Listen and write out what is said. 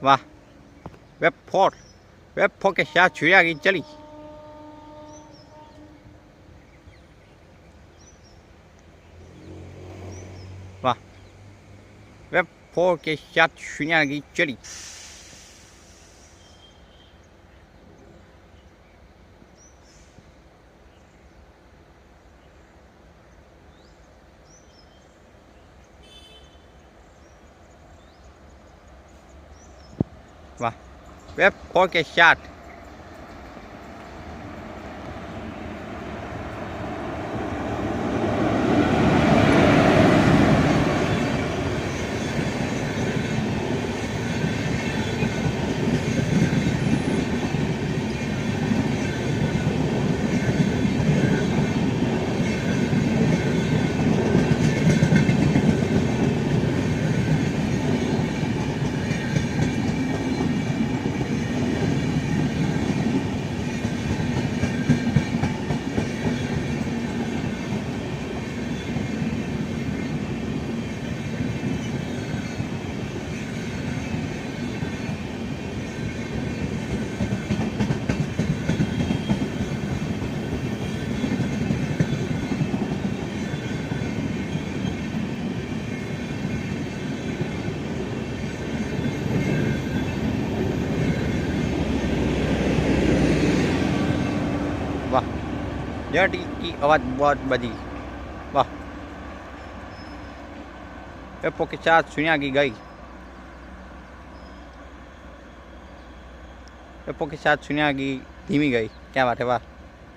वाह, web four के साथ छुरिया की चली। वाह, वेब फोर के साथ छुरिया की चली। वाह, वेब फोर के साथ। वाह, जटी की आवाज बहुत बजी। वाह, वेब फोर के साथ छुरिया की गई। वेब फोर के साथ छुरिया की धीमी गई। क्या बात है, वाह।